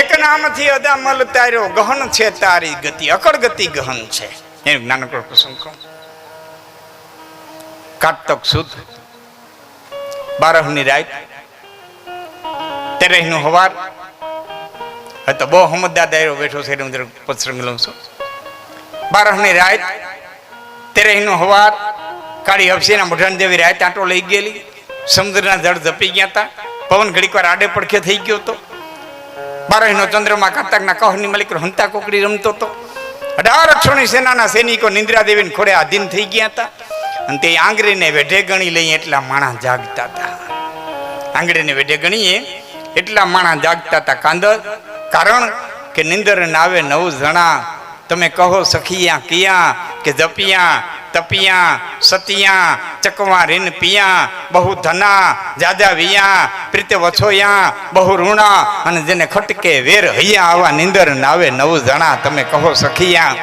એક નામથી અદામલ તાર્યો ગહન છે તારી ગતિ, અકળ ગતિ ગહન છે. એમ નાનકડો પ્રસંગ કહું. કારતક સુદ 12ની રાત 13નું હવાર. તો બહુ સમજદાર દાયરો બેઠો છે એટલે હું પ્રસંગ લઉં છું. 12ની રાત 13નું હવાર. કાળી હફસીના મોઢાણ જેવી રાત આંટો લઈ ગયેલી. સમુદ્રના જળ ઝપી ગયા હતા. પવન ઘડીક વાર આડે પડખે થઈ ગયો હતો. 12નો ચંદ્રમાં કારતકના કહની મલિક હંતા કોકડી રમતો હતો. 18 અક્ષોની સેનાના સૈનિકો નિંદ્રા દેવીને ખોડે આધીન થઈ ગયા હતા. અને તે આંગળીને વેઢે ગણી લઈ એટલા માણા જાગતા હતા. આંગળીને વેઢે ગણીએ એટલા માણા જાગતા હતા. કારણ કે નિંદર નાવે 9 જણા. તમે કહો સખિયા કિયા કે જપિયા તપિયા સતિયા ચકવા રીન પિયા બહુ ધના જાજા વિયા પ્રીતે વછોયા બહુ ઋણા અને જેને ખટકે વેર હૈયા આવા નિંદર નાવે 9 જણા. તમે કહો સખિયા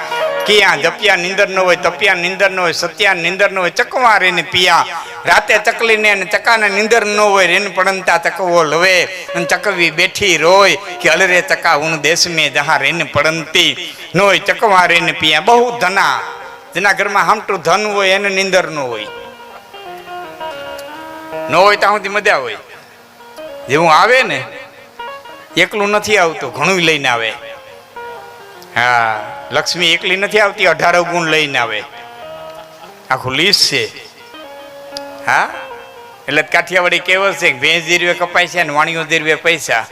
કિયા જપિયા નિંદર ન હોય, તપિયા નિંદર ન હોય, સત્યા નિંદર ન હોય, ચકવા રીન પિયા. રાતે ચકલીને અને ચકાને નિંદર ન હોય. રેન પડંતા ચકવો લવે અને ચકવી બેઠી રોય કે અલરે ચકા ઉન દેશ મેં જહા રેન પડંતી નોય ચકવા રેન પિયા બહુ ધના. જેના ઘરમાં હામટું ધન હોય એને નિંદર ન હોય. ન હોય ત્યાં સુધી મજા હોય. જેવું આવે ને એકલું નથી આવતું, ઘણું લઈને આવે. હા, લક્ષ્મી એકલી નથી આવતી, 18 ગુણ લઈને આવે. આખું લીસ છે. હા, એટલે કાઠિયાવાડી કહેવત છે કે ભેંસ જીરવે કપાય છે ને વાણીઓ જીરવે પૈસા.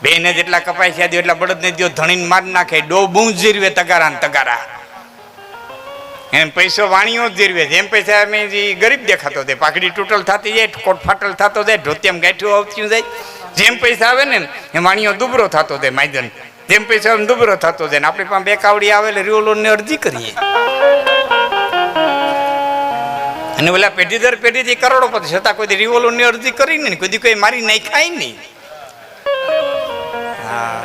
બેને જેટલા કપાય છે એટલા બળદને દો ધણીને માર નાખે. ડો બૂં જીરવે તગારા ને તગારા. એમ પૈસો વાણીઓ જ જીરવે. જેમ પૈસા અમે ગરીબ દેખાતો જાય, પાઘડી તૂટલ થતી જાય, કોટ ફાટલ થતો જાય, ધોતિયામાં ગાંઠું આવતું જાય. જેમ પૈસા આવે ને એમ વાણીઓ દુબરો થતો જાય. માયદન જેમ પૈસા આવે દુબરો થતો જાય. આપણી પાસે 2 કાવડી આવે એટલે રિવોલ્વરની અરજી કરીએ. અને ઓલા પેઢી દર પેઢીથી કરોડોપતિ છતાં કોઈ રિવોલ્વરની અરજી કરી ને કોઈ મારી નાખાય નહીં. હા,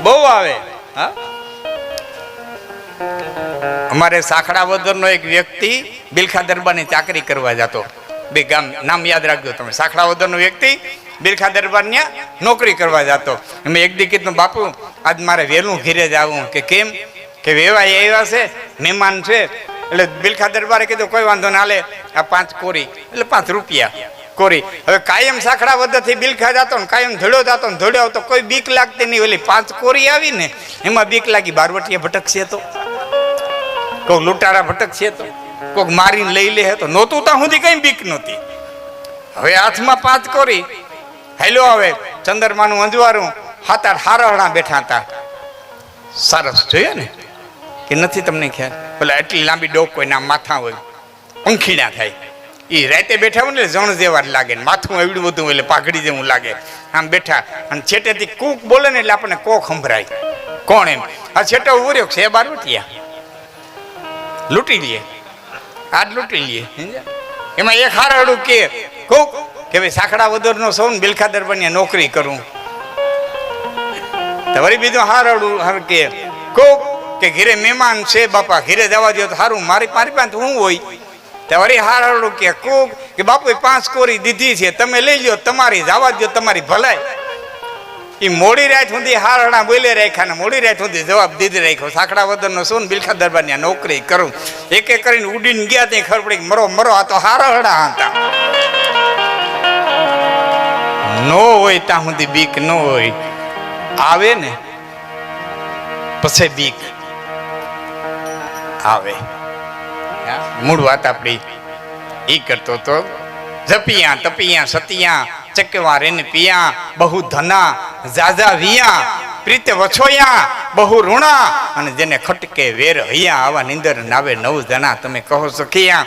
બહુ આવે. હા, અમારે સાખડા વદરનો એક વ્યક્તિ બિલખા દરબારની ચાકરી કરવા જતો. 2 ગામ નામ યાદ રાખજો તમે. સાખડા વદરનો વ્યક્તિ બિલખા દરબારની નોકરી કરવા જતો. એમ એક દી કીધું બાપુ આજ મારે વહેલું ઘેરે જવું. કે કેમ? કે વેવાય આવ્યા છે, મહેમાન છે. એટલે બિલખા દરબારે કીધું કોઈ વાંધો ના લે, આ 5 કોરી એટલે 5 રૂપિયા કોરી. હવે કાયમ સાખડા વદરથી બિલખા જતો ને કાયમ ધોડ્યો જતો ને ધોડ્યો આવતો, કોઈ બીક લાગતી નહીં. ઓલી 5 કોરી આવી ને એમાં બીક લાગી. બારવટિયા ભટકશે તો, કોઈક લૂંટારા ભટકશે તો, કોઈક મારીને લઈ લે તો. નહોતું ત્યાં સુધી કઈ બીક નહોતી. હવે હાથમાં 5 કોરી. હેલો આવે ચંદ્રમાનું અંજવારું. 7-8 હારહણા બેઠા હતા. સરસ જોયો ને કે નથી તમને ખ્યાલ? પેલા એટલી લાંબી ડોક હોય ને માથા હોય, પંખીડા થાય. એ રાતે બેઠા હોય ને જણ જેવા જ લાગે. માથું એવડું બધું એટલે પાઘડી જેવું લાગે. આમ બેઠા અને છેટેથી કૂક બોલે ને એટલે આપણને કોક સંભળાય. કોણ એમ? આ છેટો ઉભો રહ્યો છે બારવટિયા. લૂંટી લઈએ, આજ લૂંટી લઈએ. એમાં એક હારડું કે કોક કે ભાઈ સાખડા વદરનો સૌ ને બિલખા દરબારની નોકરી કરું. તો વળી બીજું હારડું હાર કે કોક કે ઘીરે મહેમાન છે બાપા, ઘીરે જવા દો તો સારું, મારી પાસે શું હોય? તો વળી હારડું કે કોક કે બાપુ 5 કોરી દીધી છે, તમે લઈ લો, તમારી જવા દો, તમારી ભલાઈ. એ મોડી રાત સુધી હારડા બોલે રાખ્યા ને મોડી રાત સુધી જવાબ દીધી રાખ્યો. સાખડા વદરનો સોન બિલખા દરબારની નોકરી કરું. એક એક કરીને ઉડીને ગયા ત્યાં ખબર પડી મરો મરો આ તો હારડા હતા. નો હોય ત્યાં સુધી બીક ન હોય. આવે ને પછી બીક આવે. મૂળ વાત આપણી એ કરતો તો જપિયા તપિયા સતિયા ચકવા રેન પિયા બહુ ધના જાજા વિયા પ્રીતે વછોયા બહુ ઋણા અને જેને ખટકે વેર હૈયા આવા નિંદર નાવે 9 જણા. તમે કહો સખિયા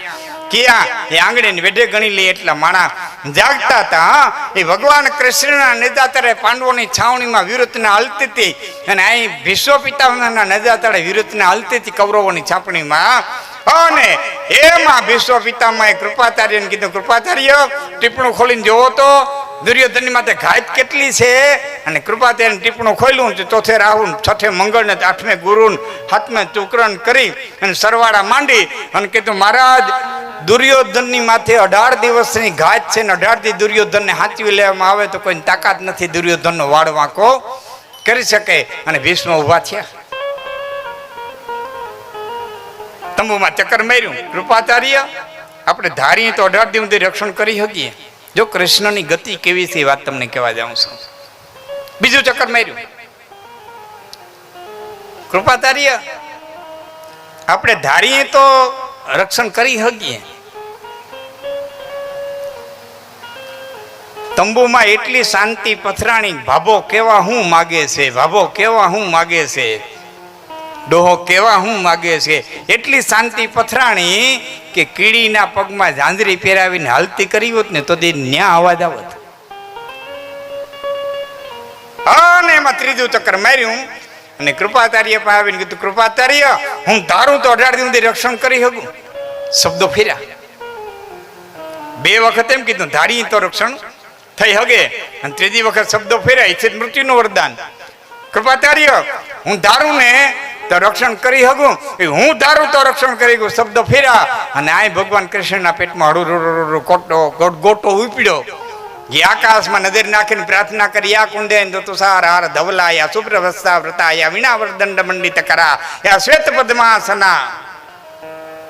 કિયા. એ આંગળીને વેઢે ગણી લે એટલા માણા જાગતા હતા. એ ભગવાન કૃષ્ણના નેજાતરે પાંડવોની છાવણીમાં વિરુદ્ધના હલતી હતી અને અહીં ભીષ્મ પિતામહના નેજાતરે વિરુદ્ધના હલતી હતી કૌરવોની છાપણીમાં. અને એમાં ભીષ્મ પિતામહે કૃપાચાર્યને કીધું કૃપાચાર્ય ટીપણું ખોલીને જોવો તો દુર્યોધનની માથે ઘાત કેટલી છે. અને કૃપાચાર્ય ટીપણું ખોલ્યું, ચોથે રાહુ, છઠ્ઠે મંગળ ને આઠમે ગુરુ, હાથમે ચુકરણ કરી અને સરવાળા માંડી અને કીધું મહારાજ દુર્યોધનની માથે 18 દિવસની ઘાત છે ને 18 દી દુર્યોધનને હાંચવી લેવામાં આવે તો કોઈ તાકાત નથી દુર્યોધનનો વાળ વાંકો કરી શકે. અને ભીષ્મ ઉભા થયા, તંબુમાં ચક્કર માર્યું. કૃપાચાર્ય આપણે ધારીએ તો 18 દી સુધી રક્ષણ કરી શકીએ. જો કૃષ્ણની ગતિ કેવી છે એ વાત તમને કહેવા જાઉં છું. બીજું ચક્કર માર્યું. કૃપાચાર્ય આપણે ધારીએ તો રક્ષણ કરી શકીએ. તંબુમાં એટલી શાંતિ પથરાણી, ભાભો કેવા હું માગે છે, ભાભો કેવા હું માગે છે, ડોહો કેવા હું માગે છે. એટલી શાંતિ પથરાણી કે કીડીના પગમાં ઝાંઝરી પહેરાવીને હાલતી કરી હોત ને તો તે ન્યા અવાજ આવત. અને એમાં ત્રીજું ચક્કર માર્યું અને કૃપાચાર્ય પાસે આવીને કીધું કૃપાચાર્ય હું ધારું તો 18 દી સુધી રક્ષણ કરી શકું. શબ્દો ફેર્યા. 2 વખત એમ કીધું ધારી તો રક્ષણ થઈ શકે અને ત્રીજી વખત શબ્દો ફેર્યા ઈચ્છિત મૃત્યુનું વરદાન. કૃપાચાર્ય હું ધારું ને તો રક્ષણ કરી શકું, હું ધારું તો રક્ષણ કરી શકું. શબ્દો ફેર્યા અને આ ભગવાન કૃષ્ણના પેટમાં હળુ ગોટો ઉપડ્યો. જે આકાશમાં નજર નાખીને પ્રાર્થના કરી આ કુંડે તુષાર હાર ધવલા યા સુપ્રવસ્તા વ્રતા યા વિણાવર દંડ મંડિત કરા યા શ્વેત પદ્માસના.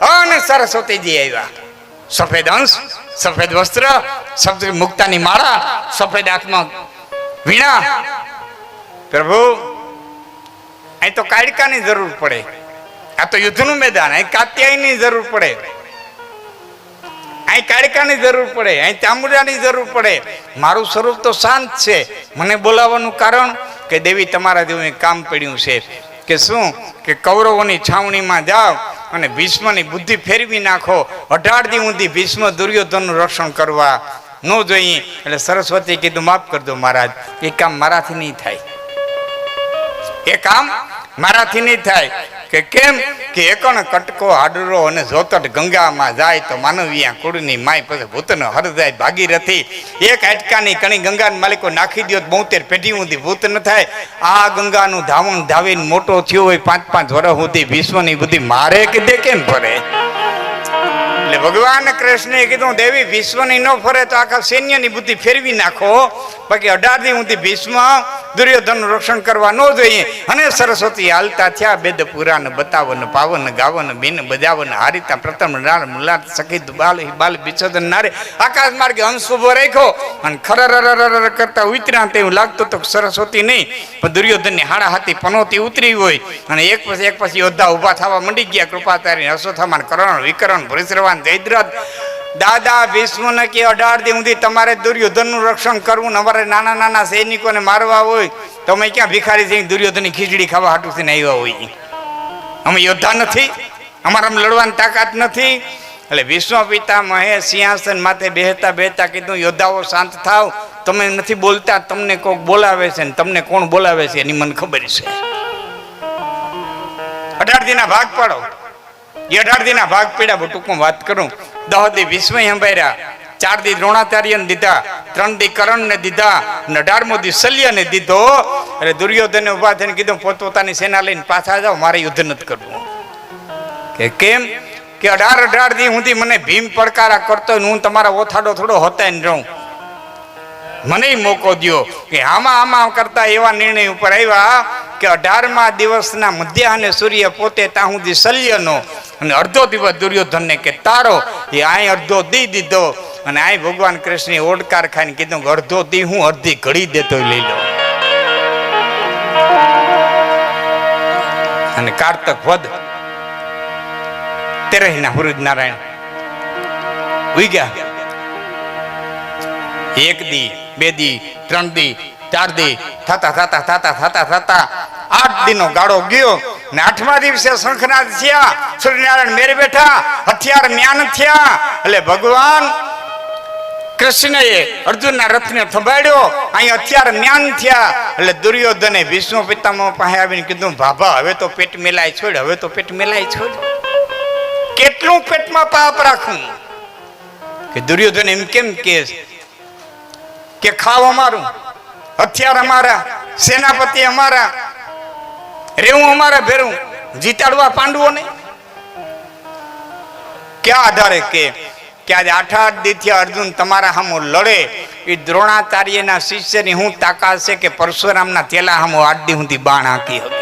અને સરસ્વતીજી આવ્યા. સફેદ અંશ, સફેદ વસ્ત્ર, સફેદ મુક્તાની માળા, સફેદ આત્મા વીણા. પ્રભુ અહીં તો કાયકાની જરૂર પડે, આ તો યુદ્ધનું મેદાન, અહીં કાત્યાયની જરૂર પડે, અહીં કાળકાની જરૂર પડે, અહીં ચામુંડાની જરૂર પડે. મારું સ્વરૂપ તો શાંત છે. મને બોલાવવાનું કારણ કે દેવી તમારા જેવું કામ પડ્યું છે કે શું કે કૌરવોની છાવણીમાં જાઓ અને ભીષ્મની બુદ્ધિ ફેરવી નાખો. 18 દી સુધી ભીષ્મ દુર્યોધનનું રક્ષણ કરવા ન જોઈએ. એટલે સરસ્વતી કીધું માફ કરજો મહારાજ, એ કામ મારાથી નહીં થાય, એ કામ મારાથી નહીં થાય. કે કેમ કે એકણ કટકો હાડરો અને જોતટ ગંગામાં જાય તો માનવીયા કુળની માય પછી ભૂતનો હર જાય ભાગીરથી. એક હાટકાની કણી ગંગાના માલિકો નાખી દો 72 પેઢી સુધી ભૂત ન થાય. આ ગંગાનું ધાવણ ધાવીને મોટો થયો હોય 5-5 વર્ષ સુધી ભીષ્મની બુદ્ધિ મારે કીધે કેમ ફરે. એટલે ભગવાન કૃષ્ણે કીધું દેવી ભીષ્મની ન ફરે તો આખા સૈન્યની બુદ્ધિ ફેરવી નાખો. બાકી 18 દી સુધી ભીષ્મ દુર્યોધનનું રક્ષણ કરવા ન જોઈએ. અને સરસ્વતી હાલતા થયા બેદ પુરાણ બતાવન પાવન ગાવન બીન બજાવન હારિતા પ્રથમ નાર મુલાત સખી બાલ બાલ બિચોદન નારે. આકાશ માર્ગે હંસ ઉભો રાખ્યો અને ખરર કરતા ઉતર્યા તેવું લાગતું તો સરસ્વતી નહીં પણ દુર્યોધનની હાડા હાથી પનોતી ઉતરી હોય. અને એક પછી યોદ્ધા ઉભા થવા મંડી ગયા. કૃપાચાર્ય અશ્વત્થામા કરણ વિકરણ ભૂરિશ્રવાન જયદ્રથ દાદા ભીષ્મને કે 18 દી સુધી તમારે દુર્યોધનનું રક્ષણ કરવું ને અમારે નાના નાના સૈનિકોને મારવા હોય તો અમે ક્યાં ભિખારી જઈને દુર્યોધનની ખીચડી ખાવા હાટું થઈને આવ્યા હોય? અમે યોદ્ધા નથી, અમારામાં લડવાની તાકાત નથી. એટલે ભીષ્મ પિતામહે સિંહાસન માથે બેહતા કીધું યોદ્ધાઓ શાંત થાવ, તમે નથી બોલતા, તમને કોક બોલાવે છે ને તમને કોણ બોલાવે છે એની મને ખબર છે. 18 દીના ભાગ પાડો. એ 18 દીના ભાગ પડ્યા. ટૂંકમાં વાત કરું, 10 દી ભીષ્મ સંભાળ્યા, 4 દી દ્રોણાચાર્યને દીધા, 3 દી કરણને દીધા, 18મો દી શલ્યને દીધો. એટલે દુર્યોધને ઉભા થઈને કીધું પોતપોતાની સેના લઈને પાછા જાઓ, મારે યુદ્ધ નથી કરવું. કે કેમ કે 18 દી સુધી મને ભીમ પડકારા કરતો હું તમારા ઓથાડો થોડો હોતાઈને રહું, મને મોકો દો. કે આમાં કરતા એવા નિર્ણય ઉપર આવ્યા કે 18મા દિવસના મધ્યાહને સૂર્ય પોતે ત્યાં સુધી શલ્યનો અને અડધો દિવસ દુર્યોધનને કે તારો. એ અહીં અડધો દી દીધો અને અહીં ભગવાન કૃષ્ણે ઓડકાર ખાઈને કીધું કે અડધો દી હું અડધી ઘડી દેતો લઈ લો. અને કારતક વધ 13 સૂરજ નારાયણ ઉગ્યા. 1 દી 2 દી 3 દી 4 દી થતા 8 દીનો ગાળો ગયો. ને 8મા દિવસે શંખનાદ થયા, સૂર્યનારાયણ મેરે બેઠા, હથિયાર મ્યાન થયા. એટલે ભગવાન કૃષ્ણએ અર્જુનના રથને સંભાળ્યો, અહીં હથિયાર મ્યાન થયા. એટલે દુર્યોધને ભીષ્મ પિતામહ પાસે આવીને કીધું ભાભા હવે તો પેટ મેલાય છોડ, હવે તો પેટ મેલાય છોડ. કેટલું પેટમાં પાપ રાખું? કે દુર્યોધન એમ કેમ કે કે ખાવ અમારું, હથિયાર અમારા, સેનાપતિ અમારા, રેવું અમારા ભેરું, જીતાડવા પાંડવોને? ક્યાં આધારે કે આજે 8 દીથી અર્જુન તમારા સામો લડે? એ દ્રોણાચાર્યના શિષ્યની હું તાકાત છે કે પરશુરામના તેલા સામો 8 દી સુધી બાણ હાંકી શકે?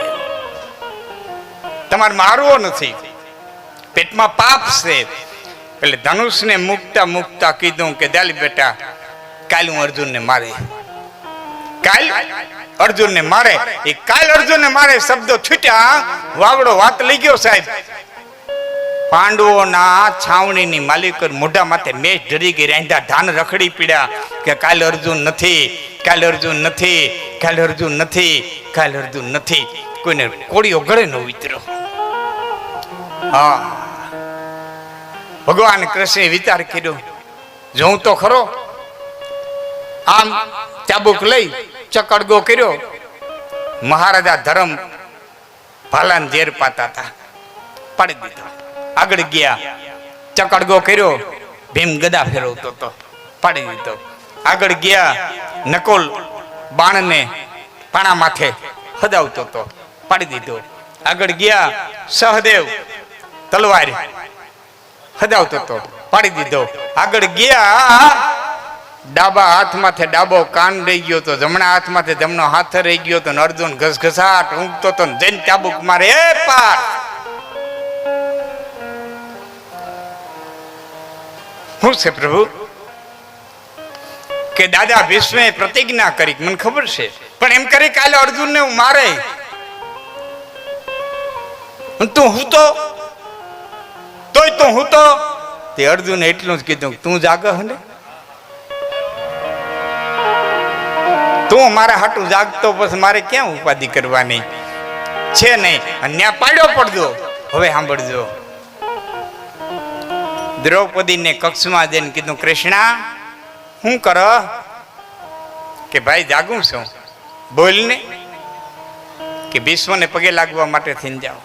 તમારે મારવો નથી, પેટમાં પાપ છે. એટલે ધનુષને મુકતા મુકતા કીધું કે દાલી બેટા, કાલ હું અર્જુનને મારે, કાલ અર્જુનને મારે. એ કાલ અર્જુનને મારે શબ્દો છૂટ્યા, વાવડો વાત લઈ ગયો સાહેબ. પાંડવોના છાવણીની માલિક મોઢા માથે મેષ ધરી ગઈ, રાંધા ધાન રખડી પીડ્યા કે કાલ અર્જુન નથી, કાલ અર્જુન નથી, કાલ અર્જુન નથી, કાલ અર્જુન નથી. કોઈને કોળીઓ ગળે ન ઉતર્યો. હા, ભગવાન કૃષ્ણે વિચાર કર્યો, જોઉં તો ખરો. આમ ચાબુક લઈ ચકડગો કર્યો. મહારાજા ધર્મ ભાલાને ઝેર પાતા હતા, પાડી દીધા. આગળ ગયા, ચકડગો કર્યો. ભીમ ગદા ફેરવતો હતો, પાડી દીધો. આગળ ગયા, નકુલ બાણને પાણા માથે હદાવતો હતો, પાડી દીધો. આગળ ગયા, સહદેવ તલવાર હદાવતો હતો, પાડી દીધો. આગળ ગયા, ડાબા હાથમાંથી ડાબો કાન રહી ગયો તો, જમણા હાથમાંથી જમણો હાથ રહી ગયો તો, અર્જુન ઘસઘસાટ ઊંઘતો તો, જૈન ચાબુક મારે. એ પાર શું છે પ્રભુ? કે દાદા ભીષ્મે પ્રતિજ્ઞા કરી, મને ખબર છે, પણ એમ કરી કાલે અર્જુનને હું મારે. તું હું તોય તું હું તો તે અર્જુને એટલું જ કીધું, તું જાગ ને, તું મારા હાટું જાગતો, પછી મારે ક્યાં ઉપાધિ કરવાની છે નહીં. અન્યા પાડ્યો પડજો. હવે સાંભળજો, દ્રૌપદીને કક્ષમાં જઈને કીધું, કૃષ્ણા શું કરો? કે ભાઈ જાગું છું. બોલ ને. કે ભીષ્મને પગે લાગવા માટે થઈને જાઓ.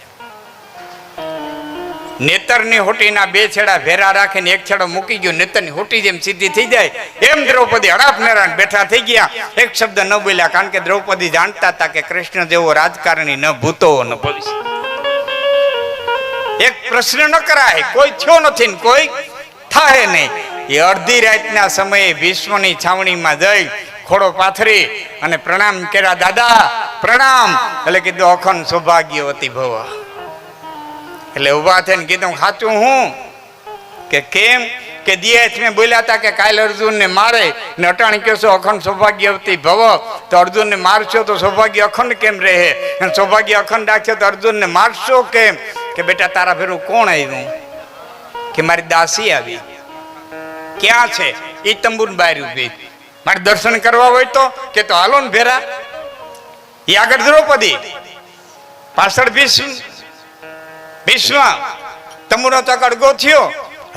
નેતરની હોટીના 2 છેડા ભેરા રાખીને એક છેડો મૂકી ગયો, નેતરની હોટી જેમ સીધી થઈ જાય એમ દ્રૌપદી હડાપ નેરાણ બેઠા થઈ ગયા. એક શબ્દ ન બોલ્યા, કારણ કે દ્રૌપદી જાણતા હતા કે કૃષ્ણ જેવો રાજકારણી ન ભૂતો ન ભવિષ્ય. એક પ્રશ્ન ન કરાય, કોઈ થયો નથી ને કોઈ થાય નહીં. એ અડધી રાતના સમયે ભીષ્મની છાવણીમાં જઈ ખોડો પાથરી અને પ્રણામ કર્યા. દાદા પ્રણામ. એટલે કીધું, અખંડ સૌભાગ્યવતી ભવ. એટલે ઉભા થઈને કીધું, સાચું હું? કે કેમ? કે દિયેશ મેં બોલ્યા હતા કે કાલ અર્જુનને મારે, ને અટાણી કહેશો અખંડ સૌભાગ્યવતી ભવ. તો અર્જુનને મારશો તો સૌભાગ્ય અખંડ કેમ રહે? સૌભાગ્ય અખંડ રાખશો તો અર્જુનને મારશો કેમ? કે બેટા તારા ભેરું કોણ આવ્યું? કે મારી દાસી આવી. ક્યાં છે? એ તંબુન બહાર ઉભી. મારે દર્શન કરવા હોય તો કે તો હાલો ને ભેરા. એ આગળ દ્રૌપદી, પાછળ ભીષ્મ. તંબુનો ચકડગો થયો,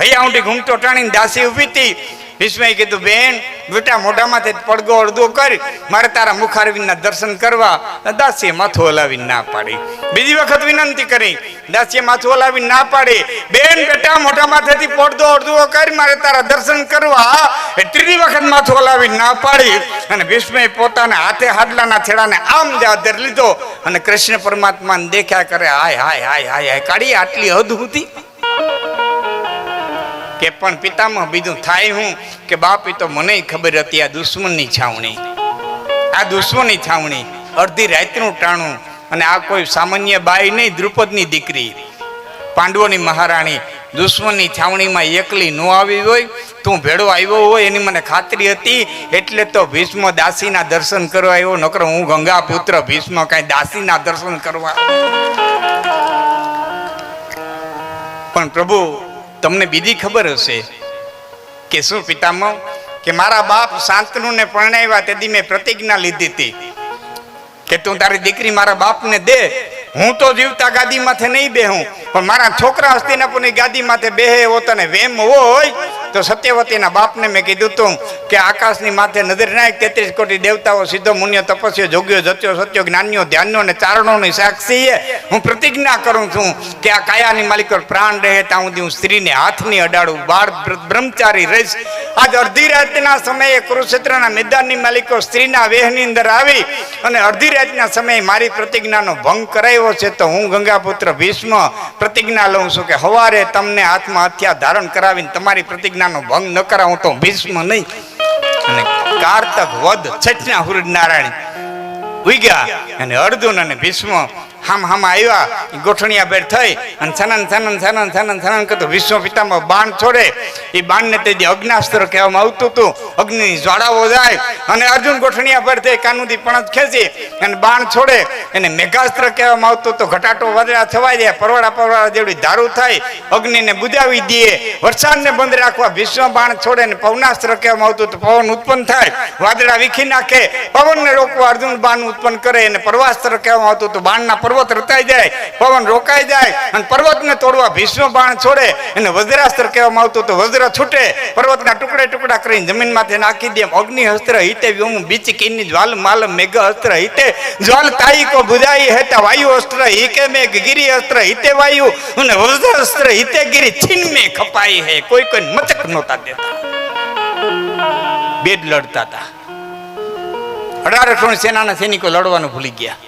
હૈયા ઊંડી ઘૂમતો ટાણીને દાસી ઉભી હતી. ભીષ્મએ કીધું, બેન બેટા મોઢામાંથી પડગો અડધો કરી, મારે તારા મુખારવિંદના દર્શન કરવા. દાસીએ માથું હલાવીને ના પાડી. બીજી વખત વિનંતી કરી, દાસીએ માથું હલાવીને ના પાડી. બેન બેટા મોઢામાંથી પડદો અડધો કરી, મારે તારા દર્શન કરવા. ત્રીજી વખત માથું હલાવીને ના પાડી. અને ભીષ્મએ પોતાના હાથે હાડલાના છેડાને આમ ધરી લીધો અને કૃષ્ણ પરમાત્માને દેખ્યા કરે. હાય હાય હાય હાય હાય, કાઢી આટલી હદ હતી કે પણ પિતામહ બીજું થાય હું? કે બાપ, એ તો મને ખબર હતી આ દુશ્મનની છાવણી, આ દુશ્મનની છાવણી, અડધી રાતનું ટાણું. અને આ કોઈ સામાન્ય બાઈ નહીં, દ્રુપદની દીકરી, પાંડવોની મહારાણી દુશ્મનની છાવણીમાં એકલી ન આવી હોય, તું ભેળો આવ્યો હોય એની મને ખાતરી હતી. એટલે તો ભીષ્મ દાસીના દર્શન કરવા આવ્યો, નકર હું ગંગા પુત્ર ભીષ્મ કાંઈ દાસીના દર્શન કરવા. પણ પ્રભુ તમને બીજી ખબર હશે કે શું પિતામહ? કે મારા બાપ શાંતનુને પરણાવ્યા તેથી મેં પ્રતિજ્ઞા લીધી હતી કે તું તારી દીકરી મારા બાપને દે. હું તો જીવતા ગાદી માથે નહીં બેહું, પણ મારા છોકરા હસ્તિનાપુરની ગાદી માથે બેહે એવો તને વેમ હોય તો સત્યવતીના બાપને મેં કીધું તું કે આકાશની માથે નજર નાખ 33 કોટી દેવતાઓ સિદ્ધો મુનિયો તપસ્યો જોગ્યો જત્યો સત્યો જ્ઞાનીઓ ધ્યાનનો અને ચારણોની સાક્ષી હું પ્રતિજ્ઞા કરું છું કે આ કાયાની માલિકો પ્રાણ રહે ત્યાં સુધી હું સ્ત્રીને હાથની અડાડું બાળ બ્રહ્મચારી રહીશ. આજ અડધી રાતના સમયે કુરુક્ષેત્રના મેદાનની માલિકો સ્ત્રીના વેહની અંદર આવી અને અડધી રાતના સમયે મારી પ્રતિજ્ઞાનો ભંગ કરાવ્યો છે. તો હું ગંગાપુત્ર ભીષ્મ પ્રતિજ્ઞા લઉં છું કે હવારે તમને હાથમાં હથિયાર ધારણ કરાવીને તમારી પ્રતિજ્ઞાનો ભંગ ન કરાવું તો ભીષ્મ નહીં. અને કારતક વધ છઠના સૂર્ય નારાયણ ઉગ્યા અને અર્જુન અને ભીષ્મ હામ આવ્યા ગોઠણિયા બેઠ થઈ અને છનન કરતો વિશ્વ પિતામાં બાણ છોડે. એ બાણને તેથી અગ્નાસ્ત્ર કહેવામાં આવતું હતું. અગ્નિની જ્વાળાઓ જાય અને અર્જુન ગોઠણિયા બેઠ થઈ કાનુથી પણજ ખેંચી અને બાણ છોડે એને મેઘાસ્ત્ર કહેવામાં આવતું હતું. ઘટાટો વાદળા થવાઈ જાય પરવાળા જેવડી ધારું થાય અગ્નિને બુજાવી દે. વરસાદને બંધ રાખવા ભીષ્મ બાણ છોડે અને પવનાસ્ત્ર કહેવામાં આવતું હતું. પવન ઉત્પન્ન થાય વાદળા વીખી નાખે. પવનને રોકવા અર્જુન બાણ ઉત્પન્ન કરે અને પર્વાસ્ત્ર કહેવામાં આવતું હતું. બાણના પર્વત રતાઈ જાય પવન રોકાઈ જાય અને પર્વતને તોડવા ભીષ્મ બાણ છોડે એને વજ્રાસ્ત્ર કહેવામાં આવતું હતું. વજ્ર છૂટે પર્વતના ટુકડા કરીને જમીનમાંથી નાખી દે. અગ્નિ હસ્ત્ર હિતે વ્યોમ બીચ કિન્ની જ્વાલ માલ મેઘ હસ્ત્ર હિતે જ્વાલ તાઈ કો બુજાઈ હેતા વાયુ અસ્ત્ર હિકે મેઘ ગિરી અસ્ત્ર હિતે વાયુ અને વજ્ર અસ્ત્ર હિતે ગિરી છીન મે ખપાઈ હે. કોઈ મચક નહોતા દેતા. બેડ લડતા હતા. 18 સેનાના સૈનિકો લડવાનું ભૂલી ગયા.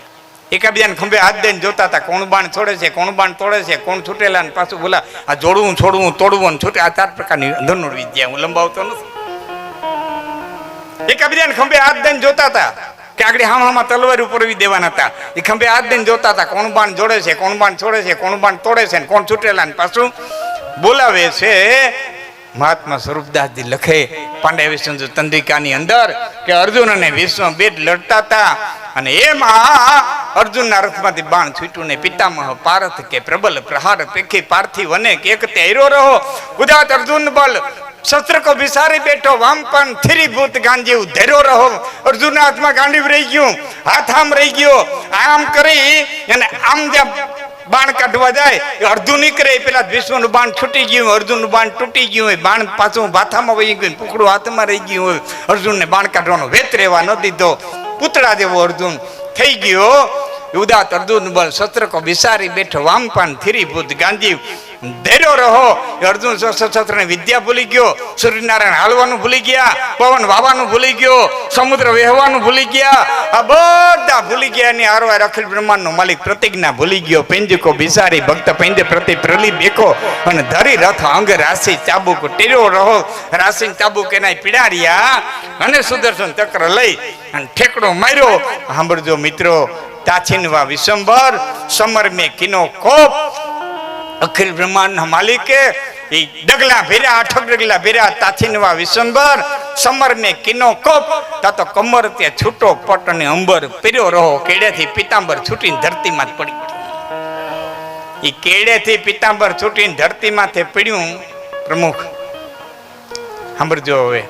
એકાબીજાને ખંભે હાથ દઈને જોતા હતા કોણ બાણ છોડે છે કોણ બાણ તોડે છે કોણ છૂટેલા ને પાછું બોલા આ જોડવું છોડવું તોડવું ને છૂટે. આ 4 પ્રકારની ધનુર વિદ્યા હું લંબાવતો નથી. એકાબીજાને ખંભે હાથ દઈને જોતા હતા કે આગળ હામાં તલવાર ઉપરવી દેવાના હતા. એ ખંભે હાથ દઈને જોતા હતા કોણ બાણ જોડે છે કોણ બાણ છોડે છે કોણ બાણ તોડે છે ને કોણ છૂટેલા ને પાછું બોલાવે છે. મહાત્મા સ્વરૂપદાસજી લખે પાંડ્ય તંત્રિકાની અંદર કે અર્જુન અને ભીષ્મ બે લડતા હતા અને એમાં અર્જુનના રથમાંથી બાણ છૂટ્યું ને પિતામહ પારથ કે પ્રબલ પ્રહાર પેખી પાર્થિવ અનેક એક તે હીરો રહો ઉદાત અર્જુન બલ શસ્ત્ર કો વિસારી બેઠો વામપન થીરીભૂત ગાંજીવ ધેરો રહો. અર્જુનના હાથમાં ગાંડીવ રહી ગયું હાથ આમ રહી ગયો. આમ કરી અને આમ જ્યાં બાણ કાઢવા જાય અડધું નીકળે પેલા ભીષ્મનું બાણ છૂટી ગયું અર્જુનનું બાણ તૂટી ગયું હોય બાણ પાછું ભાથામાં વહી ગયું પુકડું હાથમાં રહી ગયું હોય. અર્જુનને બાણ કાઢવાનો વેત રહેવા ન દીધો. પૂતળા જેવો અર્જુન થઈ ગયો. ઉદાત અર્જુન બળ શસ્ત્ર કો વિસારી બેઠો વામપાન થીરીભૂત ગાંજીવ ધૈર્યો રહો. અર્જુન શસ્ત્રને વિદ્યા ભૂલી ગયો. સૂર્યનારાયણ હાલવાનું ભૂલી ગયા. પવન વાવાનું ભૂલી ગયો. સમુદ્ર વહેવાનું ભૂલી ગયા. આ બધા ભૂલી ગયા. એની હારવાર અખિલ બ્રહ્માંડનો માલિક પ્રતિજ્ઞા ભૂલી ગયો. પેંજકો બિસારી ભક્ત પેંજે પ્રતિ પ્રલી બેકો અને ધરી રથ અંગ રાશિ ચાબુક ટેર્યો રહો. રાશિ ચાબુક એના પીડાર્યા અને સુદર્શન ચક્ર લઈ અને ઠેકડો માર્યો. સાંભળજો મિત્રો તાછીનવા વિશંબર સમર મેં કિનો કોપ અખિલ બ્રહ્માંડના માલિકે એ ડગલા ભેર્યા 8 ડગલા ભેર્યા તાછીનવા વિશંબર સમર મેં કિનો કોપ તા તો કમર તે છૂટો પટ અને અંબર પીર્યો રહો. કેડેથી પિતાંબર છૂટીને ધરતીમાં જ પડી. એ કેડેથી પિતાંબર છૂટીને ધરતીમાં તે પડ્યું. પ્રમુખ સાંભળજો હવે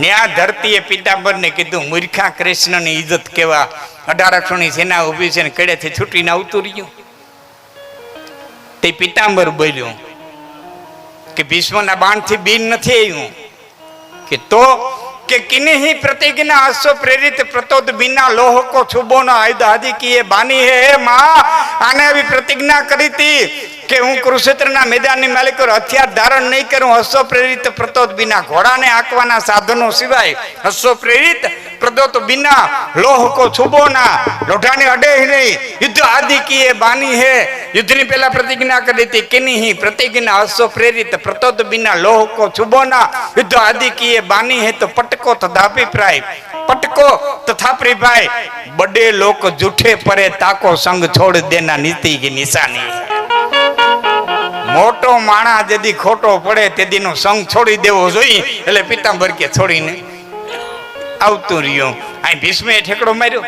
ન્યા ધરતીએ પિતાંબરને કીધું મૂર્ખા કૃષ્ણની ઇજ્જત કેવા 1800ની સેના ઊભી છે ને કેડેથી છૂટીને આવતું રહ્યું. તે પિતાંબર બોલ્યું કે ભીષ્મના બાણથી બીન નથી આવ્યું કે તો કે કિન્હી પ્રતિજ્ઞા અશ્વ પ્રેરિત પ્રતોદ બિના લોહ કો છુબો ન આયુધ આદિ કી બાની હે માં. આને આવી પ્રતિજ્ઞા કરી હતી કે હું કુરુક્ષેત્રના મેદાનની માલિકો હથિયાર ધારણ નહીં કરું. અશ્વ પ્રેરિત પ્રતોદ બિના ઘોડાને આંકવાના સાધનો સિવાય અશ્વ પ્રેરિત પ્રતોદ બિના લોહ કો છુબો ના લોઢાને અડે નહીં. યુદ્ધ આદિ કી બાની હે. યુદ્ધની પહેલા પ્રતિજ્ઞા કરી હતી કિન્હી પ્રતિજ્ઞા અશ્વ પ્રેરિત પ્રતોદ બિના લોહ કો છુબો ના યુદ્ધ આદિ કી બાની હે. તો પટકો તથાભિપ્રાય પટકો તથાપ્રી ભાઈ બડે લોક જૂઠે પરે તાકો સંગ છોડ દેના નીતિ की નિશાની. મોટો માણા જદી ખોટો પડે તેદીનો સંગ છોડી દેવો જોઈએ. એટલે પિતાંબર કે છોડીને આવતું રહ્યું. અહીં ભીષ્મે ઠેકડો માર્યો.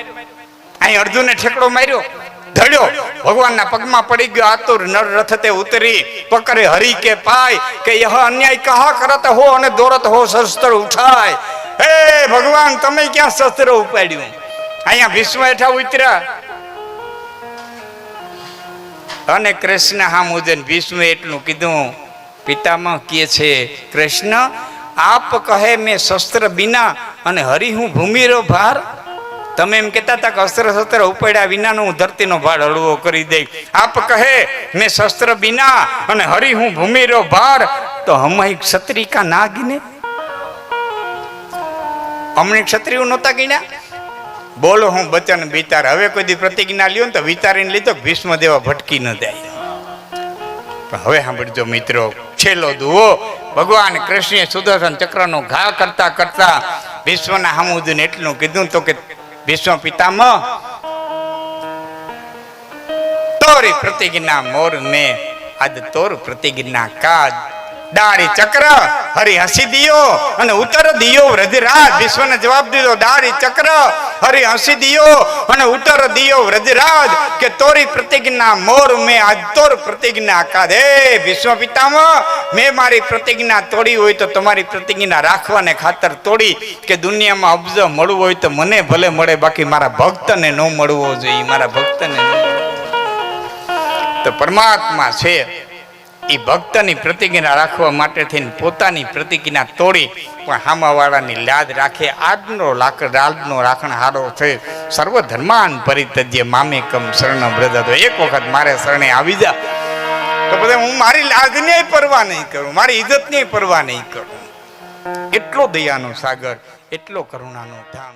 અહીં અર્જુને ઠેકડો માર્યો. ધડ્યો ભગવાનના પગમાં પડી ગયો. આતુર નર રથતે ઉતરી પકડે હરી કે પાય કે यह અન્યાય કહા કરત હો અને દોરત હો શસ્ત્ર ઉઠાય. હે ભગવાન તમે ક્યાં શસ્ત્ર ઉપાડ્યું. અહીંયા ભીષ્મ હેઠા ઉતર્યા અને કૃષ્ણ હામુજન ભીષ્મે એટલું કીધું પિતામહ કહે છે કૃષ્ણ આપ કહે મેં શસ્ત્ર બિના અને હરિ હું ભૂમિરો ભાર. તમે એમ કહેતા હતા કે અસ્ત્ર શસ્ત્ર ઉપાડ્યા વિનાનો હું ધરતીનો ભાર હળવો કરી દઈ. આપ કહે મેં શસ્ત્ર બિના અને હરિ હું ભૂમિરો ભાર તો હમાઈ ક્ષત્રિય કા ના ગીને. અમને ક્ષત્રિયો નહોતા ગીના. બોલો હું બચન વિચાર. હવે કોઈ દી પ્રતિજ્ઞા લ્યો ને તો વિચારીને લીધો ભીષ્મ દેવા ભટકી ન જાય. હવે સાંભળજો મિત્રો, છેલ્લો દુઓ. ભગવાન કૃષ્ણે સુદર્શન ચક્રનો ઘા કરતા કરતા વિશ્વના સામુદ્રને એટલું કીધું તો કે ભીષ્મ પિતામહ તોરી પ્રતિજ્ઞા મોર ને આજ તોર પ્રતિજ્ઞા કાજ. દારી ચક્ર હરિ હસી દિયો અને ઉત્તર દિયો વ્રજરાજ. વિશ્વને જવાબ દીધો દારી ચક્ર હરિ હસી દિયો અને ઉત્તર દિયો વ્રજરાજ કે તોરી પ્રતિજ્ઞા મોર મેં આજ તોર પ્રતિજ્ઞા કાજ. હે વિશ્વ પિતામહ, મેં મારી પ્રતિજ્ઞા તોડી હોય તો તમારી પ્રતિજ્ઞા રાખવાને ખાતર તોડી કે દુનિયામાં અબજ મળવું હોય તો મને ભલે મળે, બાકી મારા ભક્તને ન મળવો જોઈએ. મારા ભક્તને તો પરમાત્મા છે એ ભક્તની પ્રતિજ્ઞા રાખવા માટે થઈને પોતાની પ્રતિજ્ઞા તોડી પણ હામાવાળાની લાજ રાખે. આજનો રાખણ હારો છે. સર્વ ધર્માન પરિત્યજ્ય મામેકમ શરણ વ્રજ. એક વખત મારે શરણે આવી જા તો બધા હું મારી લાજની પરવા નહીં કરું, મારી ઇજ્જતની પરવા નહીં કરું. એટલો દયાનો સાગર, એટલો કરુણાનો ધામ.